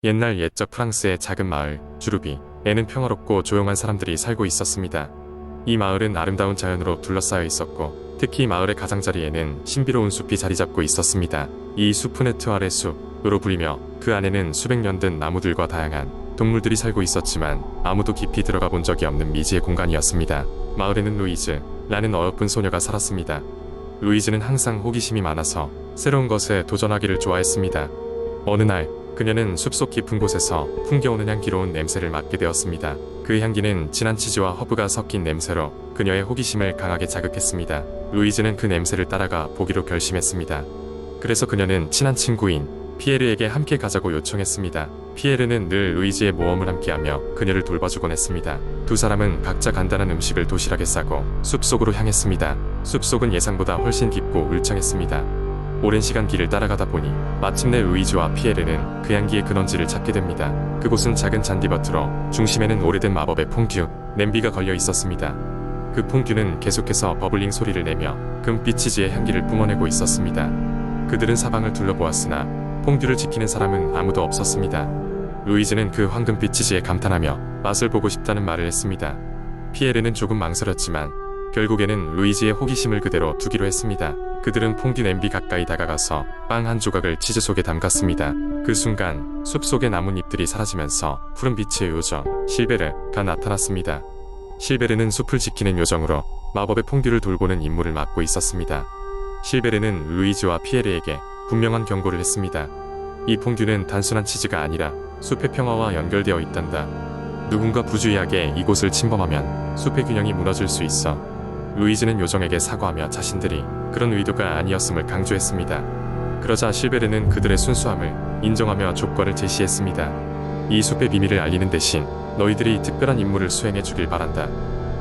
옛날 옛적 프랑스의 작은 마을 주르비에는 평화롭고 조용한 사람들이 살고 있었습니다. 이 마을은 아름다운 자연으로 둘러싸여 있었고 특히 마을의 가장자리에는 신비로운 숲이 자리잡고 있었습니다. 이 숲은 에투알의 숲으로 불리며 그 안에는 수백 년 된 나무들과 다양한 동물들이 살고 있었지만 아무도 깊이 들어가 본 적이 없는 미지의 공간이었습니다. 마을에는 루이즈라는 어여쁜 소녀가 살았습니다. 루이즈는 항상 호기심이 많아서 새로운 것에 도전하기를 좋아했습니다. 어느 날 그녀는 숲속 깊은 곳에서 풍겨오는 향기로운 냄새를 맡게 되었습니다. 그 향기는 진한 치즈와 허브가 섞인 냄새로 그녀의 호기심을 강하게 자극했습니다. 루이즈는 그 냄새를 따라가 보기로 결심했습니다. 그래서 그녀는 친한 친구인 피에르에게 함께 가자고 요청했습니다. 피에르는 늘 루이즈의 모험을 함께하며 그녀를 돌봐주곤 했습니다. 두 사람은 각자 간단한 음식을 도시락에 싸고 숲속으로 향했습니다. 숲속은 예상보다 훨씬 깊고 울창했습니다. 오랜 시간 길을 따라가다 보니 마침내 루이즈와 피에르는 그 향기의 근원지를 찾게 됩니다. 그곳은 작은 잔디밭으로 중심에는 오래된 마법의 퐁듀 냄비가 걸려 있었습니다. 그 퐁듀는 계속해서 버블링 소리를 내며 금빛 치즈의 향기를 뿜어내고 있었습니다. 그들은 사방을 둘러보았으나 퐁듀를 지키는 사람은 아무도 없었습니다. 루이즈는 그 황금빛 치즈에 감탄하며 맛을 보고 싶다는 말을 했습니다. 피에르는 조금 망설였지만 결국에는 루이즈의 호기심을 그대로 두기로 했습니다. 그들은 퐁듀 냄비 가까이 다가가서 빵 한 조각을 치즈 속에 담갔습니다. 그 순간 숲속의 나뭇잎들이 사라지면서 푸른 빛의 요정 실베르가 나타났습니다. 실베르는 숲을 지키는 요정으로 마법의 퐁듀를 돌보는 임무를 맡고 있었습니다. 실베르는 루이즈와 피에르에게 분명한 경고를 했습니다. 이 퐁듀는 단순한 치즈가 아니라 숲의 평화와 연결되어 있단다. 누군가 부주의하게 이곳을 침범하면 숲의 균형이 무너질 수 있어. 루이즈는 요정에게 사과하며 자신들이 그런 의도가 아니었음을 강조했습니다. 그러자 실베르는 그들의 순수함을 인정하며 조건을 제시했습니다. 이 숲의 비밀을 알리는 대신 너희들이 특별한 임무를 수행해 주길 바란다.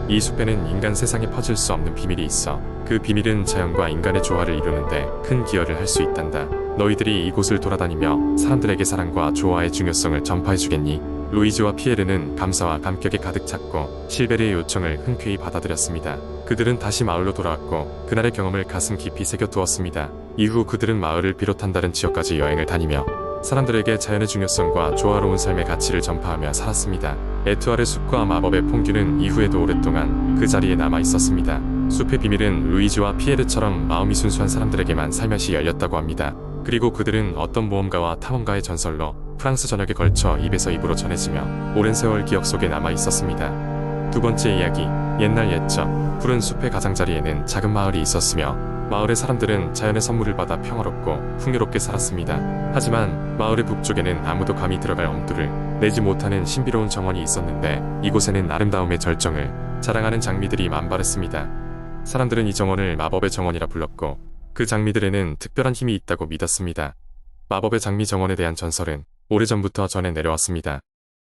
이 숲에는 인간 세상에 퍼질 수 없는 비밀이 있어. 그 비밀은 자연과 인간의 조화를 이루는데 큰 기여를 할 수 있단다. 너희들이 이곳을 돌아다니며 사람들에게 사랑과 조화의 중요성을 전파해 주겠니? 루이즈와 피에르는 감사와 감격에 가득 찼고 실베르의 요청을 흔쾌히 받아들였습니다. 그들은 다시 마을로 돌아왔고 그날의 경험을 가슴 깊이 새겨두었습니다. 이후 그들은 마을을 비롯한 다른 지역까지 여행을 다니며 사람들에게 자연의 중요성과 조화로운 삶의 가치를 전파하며 살았습니다. 에투알의 숲과 마법의 퐁듀는 이후에도 오랫동안 그 자리에 남아 있었습니다. 숲의 비밀은 루이즈와 피에르처럼 마음이 순수한 사람들에게만 살며시 열렸다고 합니다. 그리고 그들은 어떤 모험가와 탐험가의 전설로 프랑스 전역에 걸쳐 입에서 입으로 전해지며 오랜 세월 기억 속에 남아 있었습니다. 두 번째 이야기, 옛날 옛적 푸른 숲의 가장자리에는 작은 마을이 있었으며 마을의 사람들은 자연의 선물을 받아 평화롭고 풍요롭게 살았습니다. 하지만 마을의 북쪽에는 아무도 감히 들어갈 엄두를 내지 못하는 신비로운 정원이 있었는데 이곳에는 아름다움의 절정을 자랑하는 장미들이 만발했습니다. 사람들은 이 정원을 마법의 정원이라 불렀고 그 장미들에는 특별한 힘이 있다고 믿었습니다. 마법의 장미 정원에 대한 전설은 오래전부터 전해 내려왔습니다.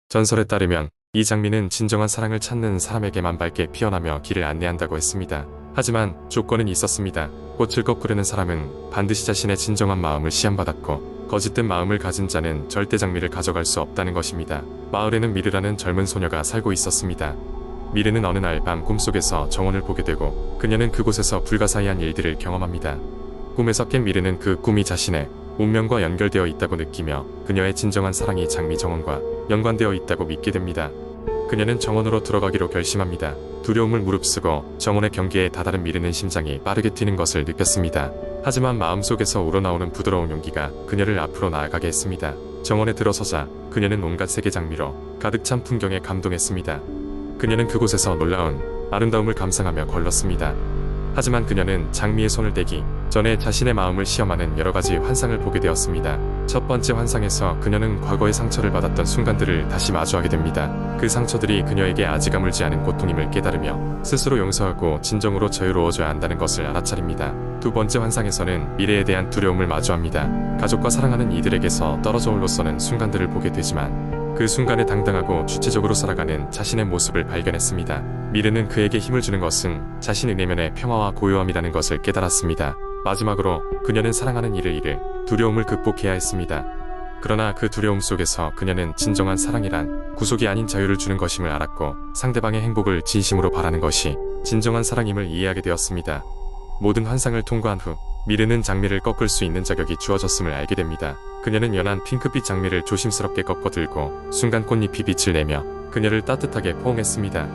전설에 따르면 이 장미는 진정한 사랑을 찾는 사람에게만 밝게 피어나며 길을 안내한다고 했습니다. 하지만 조건은 있었습니다. 꽃을 거꾸르는 사람은 반드시 자신의 진정한 마음을 시험받았고 거짓된 마음을 가진 자는 절대 장미를 가져갈 수 없다는 것입니다. 마을에는 미르라는 젊은 소녀가 살고 있었습니다. 미르는 어느 날 밤 꿈속에서 정원을 보게 되고 그녀는 그곳에서 불가사의한 일들을 경험합니다. 꿈에서 깬 미르는 그 꿈이 자신의 운명과 연결되어 있다고 느끼며 그녀의 진정한 사랑이 장미 정원과 연관되어 있다고 믿게 됩니다. 그녀는 정원으로 들어가기로 결심합니다. 두려움을 무릅쓰고 정원의 경계에 다다른 미르는 심장이 빠르게 뛰는 것을 느꼈습니다. 하지만 마음속에서 우러나오는 부드러운 용기가 그녀를 앞으로 나아가게 했습니다. 정원에 들어서자 그녀는 온갖 색의 장미로 가득 찬 풍경에 감동했습니다. 그녀는 그곳에서 놀라운 아름다움을 감상하며 걸렀습니다. 하지만 그녀는 장미의 손을 떼기 전에 자신의 마음을 시험하는 여러가지 환상을 보게 되었습니다. 첫 번째 환상에서 그녀는 과거의 상처를 받았던 순간들을 다시 마주하게 됩니다. 그 상처들이 그녀에게 아직 아물지 않은 고통임을 깨달으며 스스로 용서하고 진정으로 자유로워져야 한다는 것을 알아차립니다. 두 번째 환상에서는 미래에 대한 두려움을 마주합니다. 가족과 사랑하는 이들에게서 떨어져 홀로서는 순간들을 보게 되지만 그 순간에 당당하고 주체적으로 살아가는 자신의 모습을 발견했습니다. 미르는 그에게 힘을 주는 것은 자신의 내면의 평화와 고요함이라는 것을 깨달았습니다. 마지막으로 그녀는 사랑하는 이를 잃을 두려움을 극복해야 했습니다. 그러나 그 두려움 속에서 그녀는 진정한 사랑이란 구속이 아닌 자유를 주는 것임을 알았고 상대방의 행복을 진심으로 바라는 것이 진정한 사랑임을 이해하게 되었습니다. 모든 환상을 통과한 후 미르는 장미를 꺾을 수 있는 자격이 주어졌음을 알게 됩니다. 그녀는 연한 핑크빛 장미를 조심스럽게 꺾어 들고 순간 꽃잎이 빛을 내며 그녀를 따뜻하게 포옹했습니다.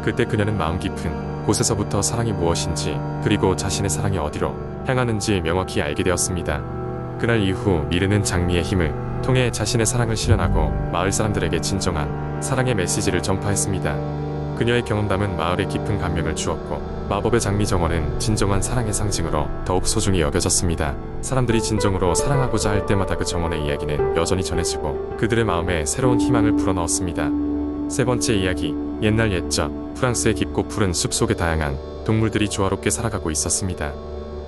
그때 그녀는 마음 깊은 곳에서부터 사랑이 무엇인지 그리고 자신의 사랑이 어디로 향하는지 명확히 알게 되었습니다. 그날 이후 미르는 장미의 힘을 통해 자신의 사랑을 실현하고 마을 사람들에게 진정한 사랑의 메시지를 전파했습니다. 그녀의 경험담은 마을에 깊은 감명을 주었고 마법의 장미 정원은 진정한 사랑의 상징으로 더욱 소중히 여겨졌습니다. 사람들이 진정으로 사랑하고자 할 때마다 그 정원의 이야기는 여전히 전해지고 그들의 마음에 새로운 희망을 불어넣었습니다. 세 번째 이야기, 옛날 옛적 프랑스의 깊고 푸른 숲속에 다양한 동물들이 조화롭게 살아가고 있었습니다.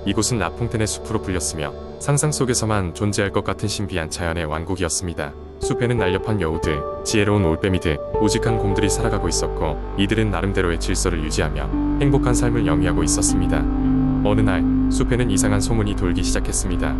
이곳은 라퐁텐의 숲으로 불렸으며 상상 속에서만 존재할 것 같은 신비한 자연의 왕국이었습니다. 숲에는 날렵한 여우들, 지혜로운 올빼미들, 우직한 곰들이 살아가고 있었고 이들은 나름대로의 질서를 유지하며 행복한 삶을 영위하고 있었습니다. 어느 날 숲에는 이상한 소문이 돌기 시작했습니다.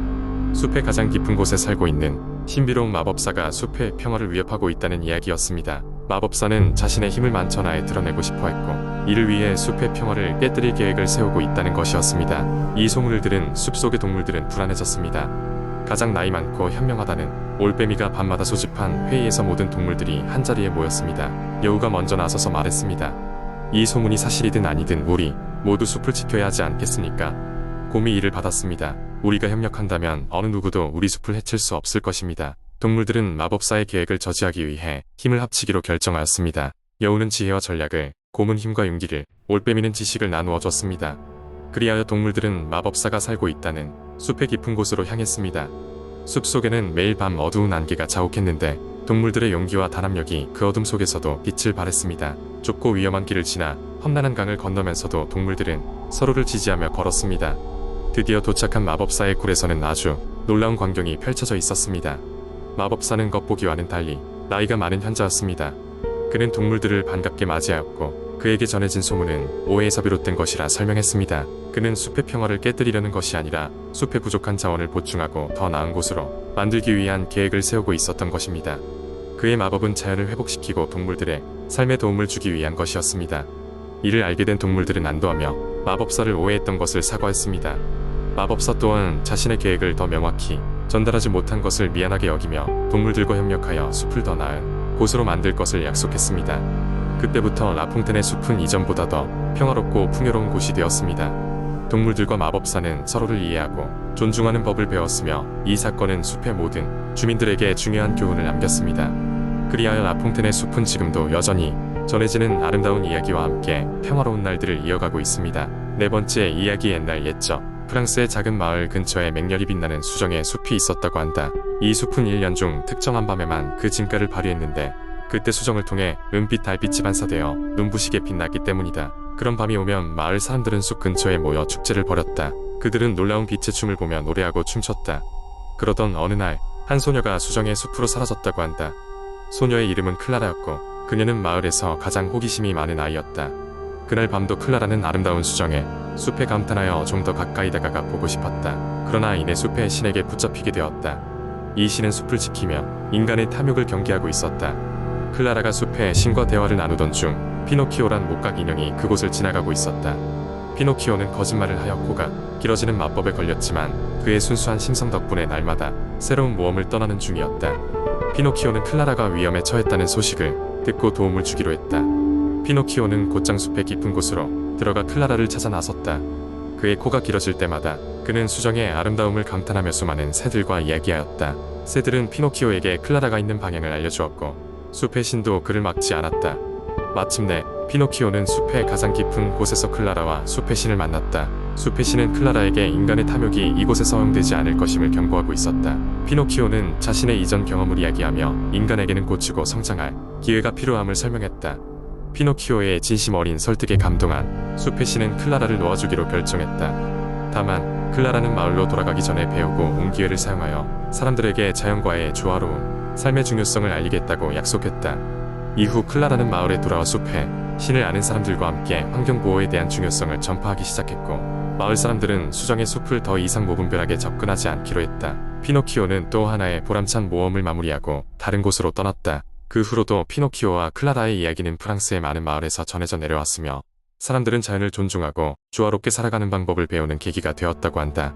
숲의 가장 깊은 곳에 살고 있는 신비로운 마법사가 숲의 평화를 위협하고 있다는 이야기였습니다. 마법사는 자신의 힘을 만천하에 드러내고 싶어 했고 이를 위해 숲의 평화를 깨뜨릴 계획을 세우고 있다는 것이었습니다. 이 소문을 들은 숲속의 동물들은 불안해졌습니다. 가장 나이 많고 현명하다는 올빼미가 밤마다 소집한 회의에서 모든 동물들이 한자리에 모였습니다. 여우가 먼저 나서서 말했습니다. 이 소문이 사실이든 아니든 우리 모두 숲을 지켜야 하지 않겠습니까? 곰이 이를 받았습니다. 우리가 협력한다면 어느 누구도 우리 숲을 해칠 수 없을 것입니다. 동물들은 마법사의 계획을 저지하기 위해 힘을 합치기로 결정하였습니다. 여우는 지혜와 전략을, 곰은 힘과 용기를, 올빼미는 지식을 나누어 줬습니다. 그리하여 동물들은 마법사가 살고 있다는 숲의 깊은 곳으로 향했습니다. 숲속에는 매일 밤 어두운 안개가 자욱했는데 동물들의 용기와 단합력이 그 어둠 속에서도 빛을 발했습니다. 좁고 위험한 길을 지나 험난한 강을 건너면서도 동물들은 서로를 지지하며 걸었습니다. 드디어 도착한 마법사의 굴에서는 아주 놀라운 광경이 펼쳐져 있었습니다. 마법사는 겉보기와는 달리 나이가 많은 현자였습니다. 그는 동물들을 반갑게 맞이하였고 그에게 전해진 소문은 오해에서 비롯된 것이라 설명했습니다. 그는 숲의 평화를 깨뜨리려는 것이 아니라 숲의 부족한 자원을 보충하고 더 나은 곳으로 만들기 위한 계획을 세우고 있었던 것입니다. 그의 마법은 자연을 회복시키고 동물들의 삶에 도움을 주기 위한 것이었습니다. 이를 알게 된 동물들은 안도하며 마법사를 오해했던 것을 사과했습니다. 마법사 또한 자신의 계획을 더 명확히 전달하지 못한 것을 미안하게 여기며 동물들과 협력하여 숲을 더 나은 곳으로 만들 것을 약속했습니다. 그때부터 라퐁텐의 숲은 이전보다 더 평화롭고 풍요로운 곳이 되었습니다. 동물들과 마법사는 서로를 이해하고 존중하는 법을 배웠으며 이 사건은 숲의 모든 주민들에게 중요한 교훈을 남겼습니다. 그리하여 라퐁텐의 숲은 지금도 여전히 전해지는 아름다운 이야기와 함께 평화로운 날들을 이어가고 있습니다. 네 번째 이야기, 옛날 옛적 프랑스의 작은 마을 근처에 맹렬히 빛나는 수정의 숲이 있었다고 한다. 이 숲은 1년 중 특정한 밤에만 그 진가를 발휘했는데 그때 수정을 통해 은빛 달빛이 반사되어 눈부시게 빛났기 때문이다. 그런 밤이 오면 마을 사람들은 숲 근처에 모여 축제를 벌였다. 그들은 놀라운 빛의 춤을 보며 노래하고 춤췄다. 그러던 어느 날 한 소녀가 수정의 숲으로 사라졌다고 한다. 소녀의 이름은 클라라였고 그녀는 마을에서 가장 호기심이 많은 아이였다. 그날 밤도 클라라는 아름다운 수정에 숲에 감탄하여 좀 더 가까이 다가가 보고 싶었다. 그러나 이내 숲의 신에게 붙잡히게 되었다. 이 신은 숲을 지키며 인간의 탐욕을 경계하고 있었다. 클라라가 숲의 신과 대화를 나누던 중 피노키오란 목각 인형이 그곳을 지나가고 있었다. 피노키오는 거짓말을 하여 코가 길어지는 마법에 걸렸지만 그의 순수한 심성 덕분에 날마다 새로운 모험을 떠나는 중이었다. 피노키오는 클라라가 위험에 처했다는 소식을 듣고 도움을 주기로 했다. 피노키오는 곧장 숲의 깊은 곳으로 들어가 클라라를 찾아 나섰다. 그의 코가 길어질 때마다 그는 수정의 아름다움을 감탄하며 수많은 새들과 이야기하였다. 새들은 피노키오에게 클라라가 있는 방향을 알려주었고 숲의 신도 그를 막지 않았다. 마침내 피노키오는 숲의 가장 깊은 곳에서 클라라와 숲의 신을 만났다. 숲의 신은 클라라에게 인간의 탐욕이 이곳에서 허용되지 않을 것임을 경고하고 있었다. 피노키오는 자신의 이전 경험을 이야기하며 인간에게는 고치고 성장할 기회가 필요함을 설명했다. 피노키오의 진심 어린 설득에 감동한 숲의 신은 클라라를 놓아주기로 결정했다. 다만 클라라는 마을로 돌아가기 전에 배우고 온 기회를 사용하여 사람들에게 자연과의 조화로운 삶의 중요성을 알리겠다고 약속했다. 이후 클라라는 마을에 돌아와 숲의 신을 아는 사람들과 함께 환경보호에 대한 중요성을 전파하기 시작했고 마을 사람들은 수정의 숲을 더 이상 무분별하게 접근하지 않기로 했다. 피노키오는 또 하나의 보람찬 모험을 마무리하고 다른 곳으로 떠났다. 그 후로도 피노키오와 클라라의 이야기는 프랑스의 많은 마을에서 전해져 내려왔으며 사람들은 자연을 존중하고 조화롭게 살아가는 방법을 배우는 계기가 되었다고 한다.